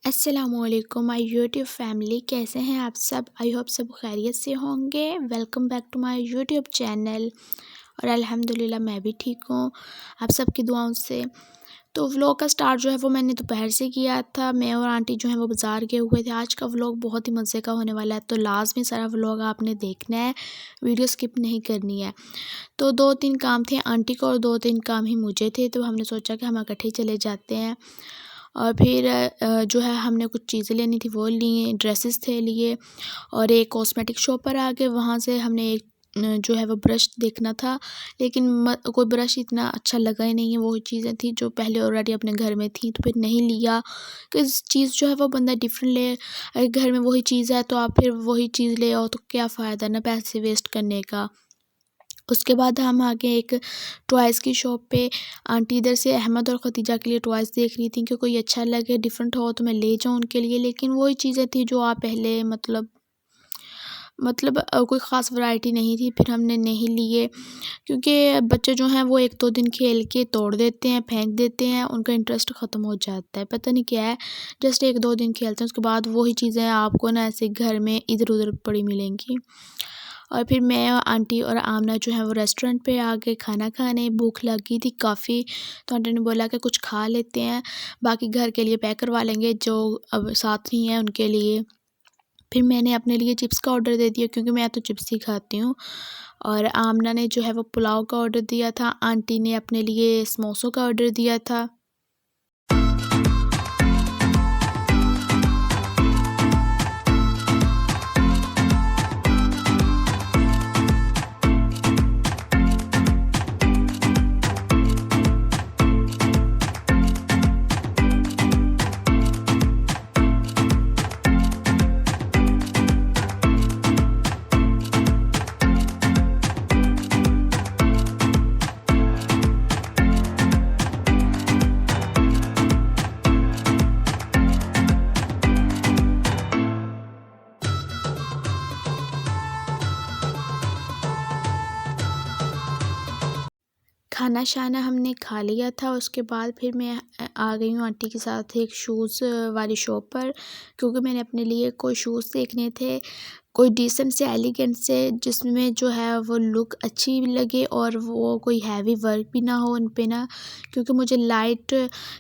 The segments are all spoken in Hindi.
अस्सलामुअलैकुम माय यूट्यूब फैमिली, कैसे हैं आप सब। आई होप सब खैरियत से होंगे। Welcome back to my YouTube channel. और अल्हम्दुलिल्लाह मैं भी ठीक हूँ आप सबकी दुआओं से। तो व्लॉग का स्टार्ट जो है वो मैंने दोपहर से किया था। मैं और आंटी जो है वो बाज़ार गए हुए थे। आज का व्लॉग बहुत ही मज़े का होने वाला है, तो लाजमी सारा व्लॉग आपने देखना है, वीडियो स्किप नहीं करनी है। तो 2-3 काम थे आंटी को और 2-3 काम ही मुझे थे, तो हमने सोचा कि हम इकट्ठे चले जाते हैं। और फिर जो है हमने कुछ चीज़ें लेनी थी वो लिए, ड्रेसेस थे लिए। और एक कॉस्मेटिक शॉप पर आ गए, वहाँ से हमने एक जो है वो ब्रश देखना था, लेकिन कोई ब्रश इतना अच्छा लगा ही नहीं है। वो चीज़ें थी जो पहले ऑलरेडी अपने घर में थी, तो फिर नहीं लिया कि चीज़ जो है वो बंदा डिफरेंट ले। अगर घर में वही चीज़ है तो आप फिर वही चीज़ ले आओ, तो क्या फ़ायदा ना पैसे वेस्ट करने का। उसके बाद हम आगे एक टॉयज़ की शॉप पे। आंटी इधर से अहमद और ख़तीजा के लिए टॉयज़ देख रही थी कि कोई अच्छा लगे, डिफरेंट हो तो मैं ले जाऊँ उनके लिए। लेकिन वही चीज़ें थी जो आप पहले कोई ख़ास वैरायटी नहीं थी। फिर हमने नहीं लिए, क्योंकि बच्चे जो हैं वो 1-2 दिन खेल के तोड़ देते हैं, फेंक देते हैं, उनका इंटरेस्ट ख़त्म हो जाता है। पता नहीं क्या है, जस्ट 1-2 दिन खेलते हैं, उसके बाद वही चीज़ें आपको ना ऐसे घर में इधर-उधर पड़ी मिलेंगी। और फिर मैं और आंटी और आमना जो है वो रेस्टोरेंट पे आ गए खाना खाने। भूख लगी थी काफ़ी, तो आंटी ने बोला कि कुछ खा लेते हैं, बाकी घर के लिए पैक करवा लेंगे जो अब साथ नहीं है उनके लिए। फिर मैंने अपने लिए चिप्स का ऑर्डर दे दिया, क्योंकि मैं तो चिप्स ही खाती हूँ। और आमना ने जो है वो पुलाव का ऑर्डर दिया था, आंटी ने अपने लिए समोसों का ऑर्डर दिया था। खाना शाना हमने खा लिया था। उसके बाद फिर मैं आ गई हूँ आंटी के साथ एक शूज़ वाली शॉप पर, क्योंकि मैंने अपने लिए कोई शूज़ देखने थे, कोई डिसेंट से एलिगेंट से, जिसमें जो है वो लुक अच्छी भी लगे और वो कोई हैवी वर्क भी ना हो उन पे ना। क्योंकि मुझे लाइट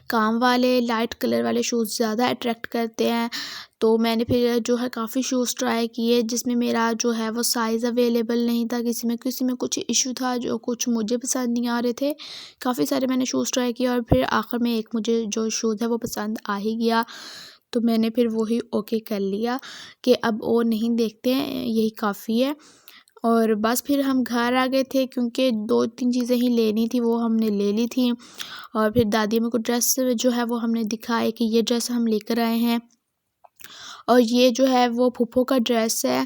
काम वाले, लाइट कलर वाले शूज़ ज़्यादा अट्रैक्ट करते हैं। तो मैंने फिर जो है काफ़ी शूज़ ट्राई किए, जिसमें मेरा जो है वो साइज़ अवेलेबल नहीं था। किसी में कुछ इशू था, जो कुछ मुझे पसंद नहीं आ रहे थे। काफ़ी सारे मैंने शूज़ ट्राई किए और फिर आखिर में एक मुझे जो शूज़ है वो पसंद आ ही गया। तो मैंने फिर वही ओके कर लिया कि अब और नहीं देखते हैं, यही काफ़ी है। और बस फिर हम घर आ गए थे, क्योंकि 2-3 चीज़ें ही लेनी थी वो हमने ले ली थी। और फिर दादी अम्मी को ड्रेस जो है वो हमने दिखाई कि ये ड्रेस हम लेकर आए हैं, और ये जो है वो फूफो का ड्रेस है।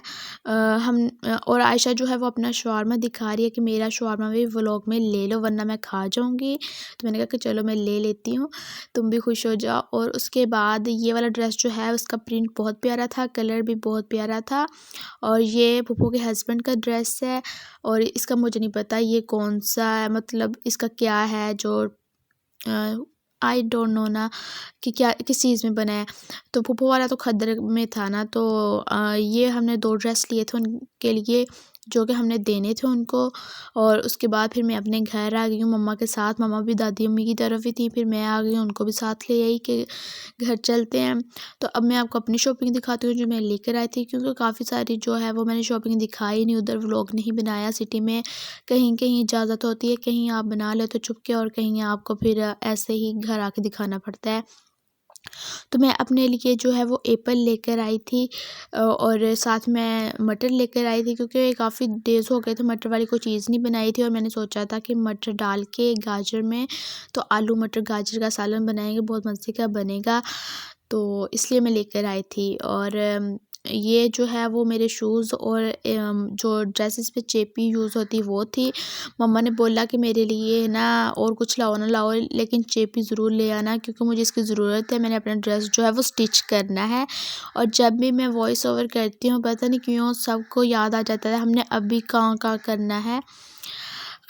और आयशा जो है वो अपना शवारमा दिखा रही है कि मेरा शवारमा भी व्लॉग में ले लो वरना मैं खा जाऊँगी। तो मैंने कहा कि चलो मैं ले लेती हूँ, तुम भी खुश हो जाओ। और उसके बाद ये वाला ड्रेस जो है उसका प्रिंट बहुत प्यारा था, कलर भी बहुत प्यारा था। और ये फूफो के हस्बैंड का ड्रेस है, और इसका मुझे नहीं पता ये कौन-सा है, मतलब इसका क्या है जो आई डोंट नो ना कि क्या किस चीज़ में बना है। तो फूफो वाला तो खद्दर में था ना, तो ये हमने 2 ड्रेस लिए थे उनके लिए, जो कि हमने देने थे उनको। और उसके बाद फिर मैं अपने घर आ गई हूँ मम्मा के साथ। मम्मा भी दादी अम्मी की तरफ ही थी, फिर मैं आ गई हूँ, उनको भी साथ ले आई कि घर चलते हैं। तो अब मैं आपको अपनी शॉपिंग दिखाती हूँ जो मैं लेकर आई थी, क्योंकि काफ़ी सारी जो है वो मैंने शॉपिंग दिखाई नहीं, उधर व्लॉग नहीं बनाया। सिटी में कहीं-कहीं इजाज़त होती है, कहीं आप बना लेते हो छुप के, और कहीं आपको फिर ऐसे ही घर आके दिखाना पड़ता है। तो मैं अपने लिए जो है वो एप्पल लेकर आई थी, और साथ में मटर लेकर आई थी, क्योंकि काफ़ी डेज़ हो गए थे मटर वाली कोई चीज़ नहीं बनाई थी। और मैंने सोचा था कि मटर डाल के गाजर में, तो आलू मटर गाजर का सालन बनाएंगे, बहुत मज़े का बनेगा, तो इसलिए मैं लेकर आई थी। और ये जो है वो मेरे शूज़ और जो ड्रेसेस पे चेपी यूज़ होती वो थी। मम्मा ने बोला कि मेरे लिए ना और कुछ लाओ ना लाओ, लेकिन चेपी ज़रूर ले आना, क्योंकि मुझे इसकी ज़रूरत है। मैंने अपना ड्रेस जो है वो स्टिच करना है। और जब भी मैं वॉइस ओवर करती हूँ, पता नहीं क्यों सबको याद आ जाता है हमने अभी कहाँ-कहाँ करना है।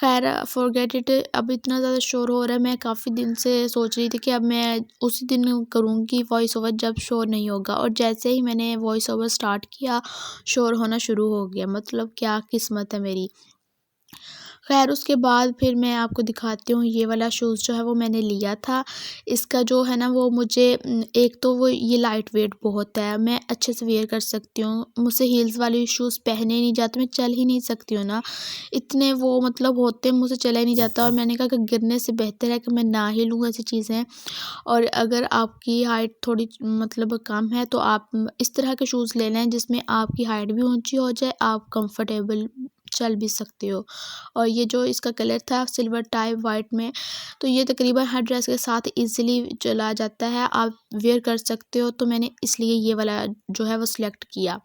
खैर फॉरगेट इट, अब इतना ज़्यादा शोर हो रहा है, मैं काफ़ी दिन से सोच रही थी कि अब मैं उसी दिन करूँगी वॉइस ओवर जब शोर नहीं होगा, और जैसे ही मैंने वॉइस ओवर स्टार्ट किया शोर होना शुरू हो गया। मतलब क्या किस्मत है मेरी। खैर उसके बाद फिर मैं आपको दिखाती हूँ, ये वाला शूज़ जो है वो मैंने लिया था। इसका जो है ना वो मुझे एक तो वो ये लाइट वेट बहुत है, मैं अच्छे से वेयर कर सकती हूँ। मुझसे हील्स वाले शूज़ पहने नहीं जाते, मैं चल ही नहीं सकती हूँ ना, इतने वो मतलब होते हैं, मुझसे चला ही नहीं जाता। और मैंने कहा कि गिरने से बेहतर है कि मैं ना ही लूँ ऐसी चीज़ें। और अगर आपकी हाइट थोड़ी मतलब कम है तो आप इस तरह के शूज़ ले लें जिसमें आपकी हाइट भी ऊँची हो जाए, आप कंफर्टेबल चल भी सकते हो। और ये जो इसका कलर था सिल्वर टाइप वाइट में, तो ये तकरीबन हर ड्रेस के साथ इजीली चला जाता है, आप वेयर कर सकते हो। तो मैंने इसलिए ये वाला जो है वो सिलेक्ट किया।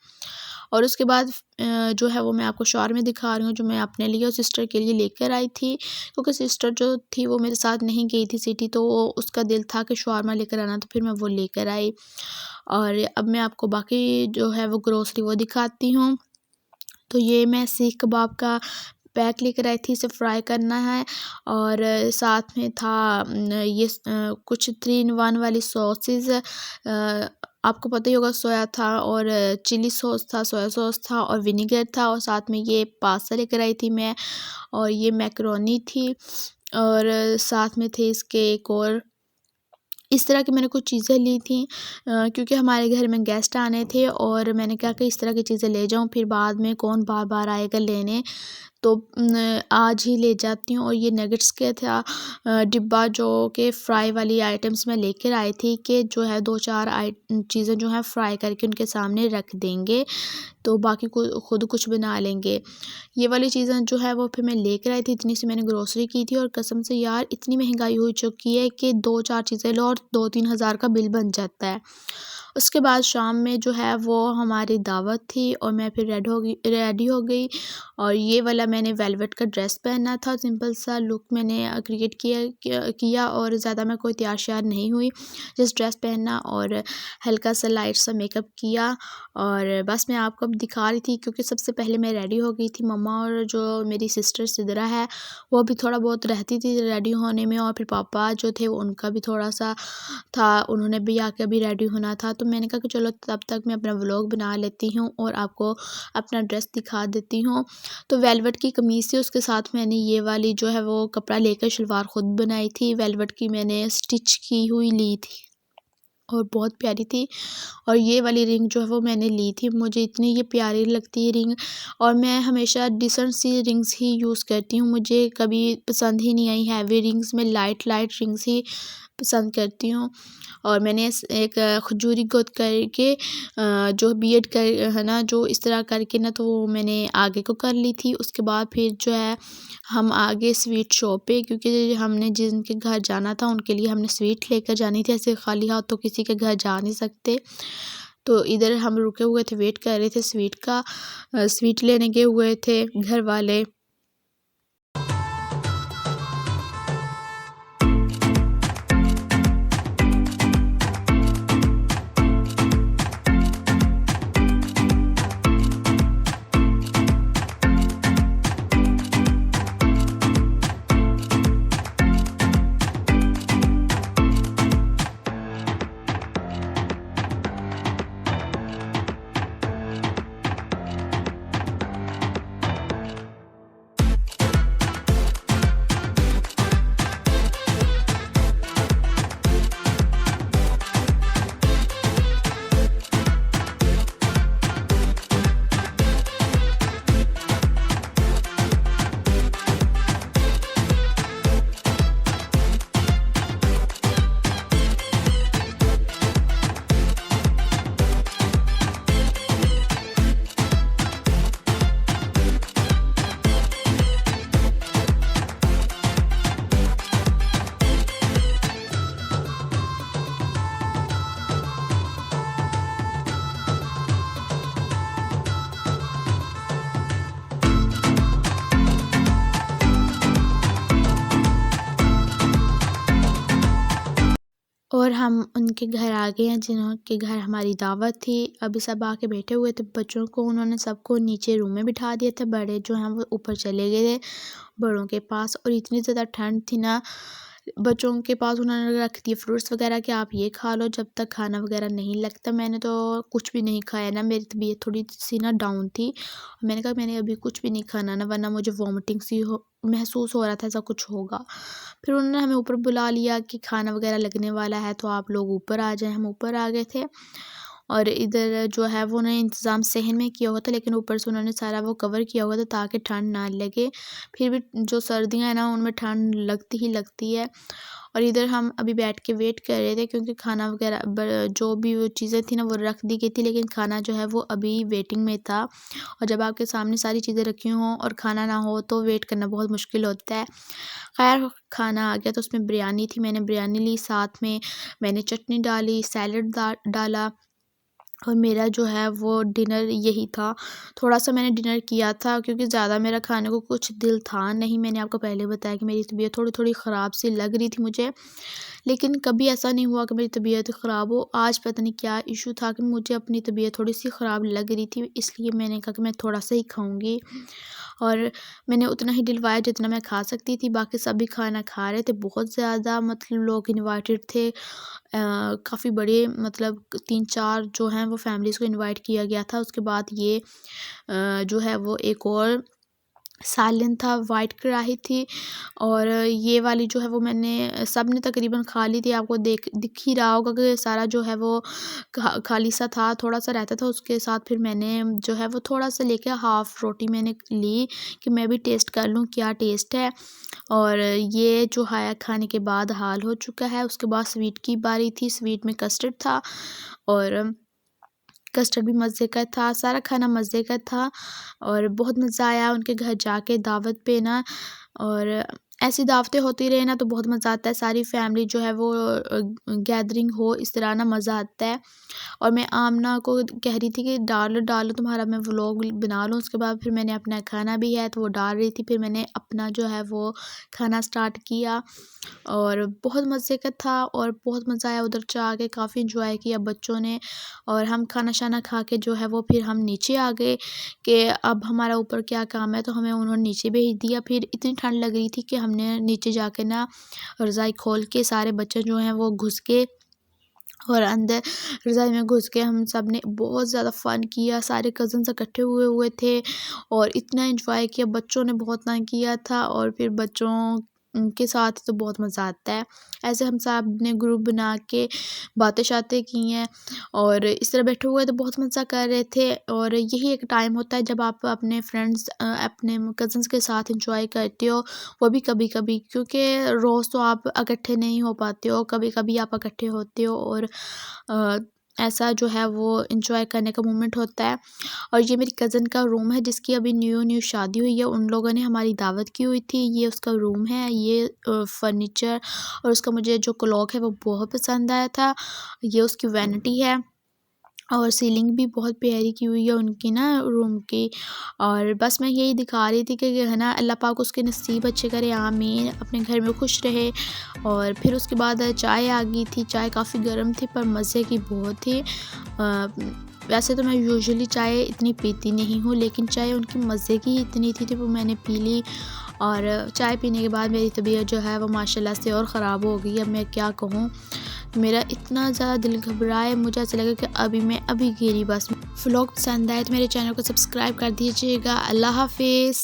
और उसके बाद जो है वो मैं आपको शॉर में दिखा रही हूँ, जो मैं अपने लिए और सिस्टर के लिए लेकर आई थी, क्योंकि सिस्टर जो थी वो मेरे साथ नहीं गई थी सिटी, तो उसका दिल था कि शॉर्मा लेकर आना, तो फिर मैं वो लेकर आई। और अब मैं आपको बाकी जो है वो ग्रोसरी वो दिखाती हूँ। तो ये मैं सीख कबाब का पैक लेकर आई थी, इसे फ्राई करना है। और साथ में था कुछ 3 इन 1 वाली सॉसेस, आपको पता ही होगा, सोया था और चिली सॉस था, सोया सॉस था और विनेगर था। और साथ में ये पास्ता लेकर आई थी मैं, और ये मैकरोनी थी, और साथ में थे इसके एक और इस तरह की मैंने कुछ चीज़ें ली थी, क्योंकि हमारे घर में गेस्ट आने थे, और मैंने कहा कि इस तरह की चीज़ें ले जाऊँ, फिर बाद में कौन बार बार आएगा लेने, तो आज ही ले जाती हूँ। और ये नगेट्स का था डिब्बा, जो कि फ्राई वाली आइटम्स मैं लेकर आई थी, कि जो है 2-4 चीज़ें जो हैं फ्राई करके उनके सामने रख देंगे, तो बाकी को खुद कुछ बना लेंगे। ये वाली चीज़ें जो है वो फिर मैं लेकर आई थी, इतनी सी मैंने ग्रोसरी की थी। और कसम से यार इतनी महंगाई हो चुकी है कि 2-4 चीज़ें लो और 2-3 हज़ार का बिल बन जाता है। उसके बाद शाम में जो है वो हमारी दावत थी, और मैं फिर रेडी हो गई। और ये वाला मैंने वेलवेट का ड्रेस पहना था, सिंपल सा लुक मैंने क्रिएट किया और ज़्यादा मैं कोई तैयार श्यार नहीं हुई, जस्ट ड्रेस पहना और हल्का सा लाइट सा मेकअप किया। और बस मैं आपको अब दिखा रही थी, क्योंकि सबसे पहले मैं रेडी हो गई थी। मम्मा और जो मेरी सिस्टर सिदरा है वो भी थोड़ा बहुत रहती थी रेडी होने में, और फिर पापा जो थे उनका भी थोड़ा सा था, उन्होंने भी आके अभी रेडी होना था। तो मैंने कहा कि चलो तब तक मैं अपना व्लॉग बना लेती हूँ और आपको अपना ड्रेस दिखा देती हूँ। तो वेलवेट की कमीज़ थी, उसके साथ मैंने ये वाली जो है वो कपड़ा लेकर शलवार ख़ुद बनाई थी, वेलवेट की मैंने स्टिच की हुई ली थी और बहुत प्यारी थी। और ये वाली रिंग जो है वो मैंने ली थी, मुझे इतनी ये प्यारी लगती है रिंग, और मैं हमेशा डिसेंट सी रिंग्स ही यूज़ करती हूँ, मुझे कभी पसंद ही नहीं आई हैवी रिंग्स, में लाइट रिंग्स ही पसंद करती हूँ। और मैंने एक खजूरी गोद करके जो बीएड कर है ना, जो इस तरह करके ना, तो वो मैंने आगे को कर ली थी। उसके बाद फिर जो है हम आगे स्वीट शॉप पे, क्योंकि हमने जिनके घर जाना था उनके लिए हमने स्वीट लेकर जानी थी, ऐसे खाली हाथ तो किसी के घर जा नहीं सकते। तो इधर हम रुके हुए थे, वेट कर रहे थे स्वीट का, स्वीट लेने गए हुए थे घर वाले। हम उनके घर आ गए हैं जिनके घर हमारी दावत थी। अभी सब आके बैठे हुए थे। बच्चों को उन्होंने सबको नीचे रूम में बिठा दिया था। बड़े जो हैं वो ऊपर चले गए थे बड़ों के पास। और इतनी ज़्यादा ठंड थी ना, बच्चों के पास उन्होंने रख दिए फ्रूट्स वगैरह कि आप ये खा लो जब तक खाना वगैरह नहीं लगता। मैंने तो कुछ भी नहीं खाया ना, मेरी तबीयत थोड़ी सी ना डाउन थी। मैंने कहा मैंने अभी कुछ भी नहीं खाना ना, वरना मुझे वॉमिटिंग सी महसूस हो रहा था ऐसा कुछ होगा। फिर उन्होंने हमें ऊपर बुला लिया कि खाना वगैरह लगने वाला है तो आप लोग ऊपर आ जाएं। हम ऊपर आ गए थे और इधर जो है वो उन्होंने इंतज़ाम सहन में किया हुआ था, लेकिन ऊपर से उन्होंने सारा वो कवर किया हुआ था ताकि ठंड ना लगे। फिर भी जो सर्दियाँ हैं ना उनमें ठंड लगती ही लगती है। और इधर हम अभी बैठ के वेट कर रहे थे क्योंकि खाना वगैरह जो भी वो चीज़ें थी ना वो रख दी गई थी, लेकिन खाना जो है वो अभी वेटिंग में था। और जब आपके सामने सारी चीज़ें रखी हों और खाना ना हो तो वेट करना बहुत मुश्किल होता है। खैर खाना आ गया तो उसमें बिरयानी थी, मैंने बिरयानी ली, साथ में मैंने चटनी डाली, सैलड डाला। और मेरा जो है वो डिनर यही था। थोड़ा-सा मैंने डिनर किया था क्योंकि ज़्यादा मेरा खाने को कुछ दिल था नहीं। मैंने आपको पहले बताया कि मेरी तबीयत थोड़ी-थोड़ी ख़राब सी लग रही थी मुझे। लेकिन कभी ऐसा नहीं हुआ कि मेरी तबीयत ख़राब हो। आज पता नहीं क्या इश्यू था कि मुझे अपनी तबीयत थोड़ी-सी ख़राब लग रही थी, इसलिए मैंने कहा कि मैं थोड़ा-सा ही खाऊँगी। और मैंने उतना ही डलवाया जितना मैं खा सकती थी, बाकी सभी खाना खा रहे थे। बहुत ज़्यादा मतलब लोग इनवाइटेड थे। काफ़ी बड़े मतलब 3-4 जो हैं वो फैमिलीज़ को इनवाइट किया गया था। उसके बाद ये जो है वो एक और सालन था, वाइट कढ़ाई थी। और ये वाली जो है वो मैंने सब ने तकरीबन खा ली थी। आपको दिख ही रहा होगा कि सारा जो है वो खाली सा था, थोड़ा-सा रहता था। उसके साथ फिर मैंने जो है वो थोड़ा-सा लेके हाफ़ रोटी मैंने ली कि मैं भी टेस्ट कर लूँ क्या टेस्ट है। और ये जो है खाने के बाद हाल हो चुका है। उसके बाद स्वीट की बारी थी, स्वीट में कस्टर्ड था और कस्टर्ड भी मज़े का था, सारा खाना मज़े का था और बहुत मज़ा आया उनके घर जाके दावत पे ना। और ऐसी दावतें होती रहे ना तो बहुत मज़ा आता है, सारी फैमिली जो है वो गैदरिंग हो इस तरह ना मज़ा आता है। और मैं आमना को कह रही थी कि डालो तुम्हारा मैं व्लॉग बना लूँ। उसके बाद फिर मैंने अपना खाना भी है तो वो डाल रही थी, फिर मैंने अपना जो है वो खाना स्टार्ट किया और बहुत मज़े का था और बहुत मज़ा आया उधर जाके, काफ़ी इंजॉय किया बच्चों ने। और हम खाना शाना खा के जो है वो फिर हम नीचे आ गए कि अब हमारा ऊपर क्या काम है, तो हमें उन्होंने नीचे भेज दिया। फिर इतनी ठंड लग रही थी कि हमने नीचे जाके ना रज़ाई खोल के सारे बच्चे जो हैं वो घुस के और अंदर रज़ाई में घुस के हम सब ने बहुत ज़्यादा फ़न किया। सारे कज़न्स इकट्ठे हुए हुए थे और इतना एंजॉय किया, बच्चों ने बहुत फन किया था। और फिर बच्चों के साथ तो बहुत मज़ा आता है। ऐसे हम सब ने ग्रुप बना के बातें-शातें की हैं और इस तरह बैठे हुए तो बहुत मज़ा कर रहे थे। और यही एक टाइम होता है जब आप अपने फ्रेंड्स अपने कज़न्स के साथ एंजॉय करते हो, वो भी कभी-कभी, क्योंकि रोज़ तो आप इकट्ठे नहीं हो पाते हो, कभी-कभी आप इकट्ठे होते हो। और अ, ऐसा जो है वो एंजॉय करने का मोमेंट होता है। और ये मेरी कज़न का रूम है जिसकी अभी न्यू शादी हुई है, उन लोगों ने हमारी दावत की हुई थी। ये उसका रूम है, ये फर्नीचर और उसका मुझे जो क्लॉक है वो बहुत पसंद आया था। ये उसकी वैनिटी है और सीलिंग भी बहुत प्यारी की हुई है उनकी ना रूम की। और बस मैं यही दिखा रही थी कि है ना अल्लाह पाक उसके नसीब अच्छे करे, आमीन, अपने घर में खुश रहे। और फिर उसके बाद चाय आ गई थी, चाय काफ़ी गर्म थी पर मज़े की बहुत थी। वैसे तो मैं यूजुअली चाय इतनी पीती नहीं हूँ, लेकिन चाय उनकी मज़े की इतनी थी तो वो मैंने पी ली। और चाय पीने के बाद मेरी तबीयत जो है वो माशाल्लाह से और ख़राब हो गई। अब मैं क्या कहूँ, मेरा इतना ज़्यादा दिल घबराया है, मुझे ऐसा लगा कि मैं अभी गिरी बस। व्लॉग पसंद आए तो मेरे चैनल को सब्सक्राइब कर दीजिएगा। अल्लाह हाफ़िज़।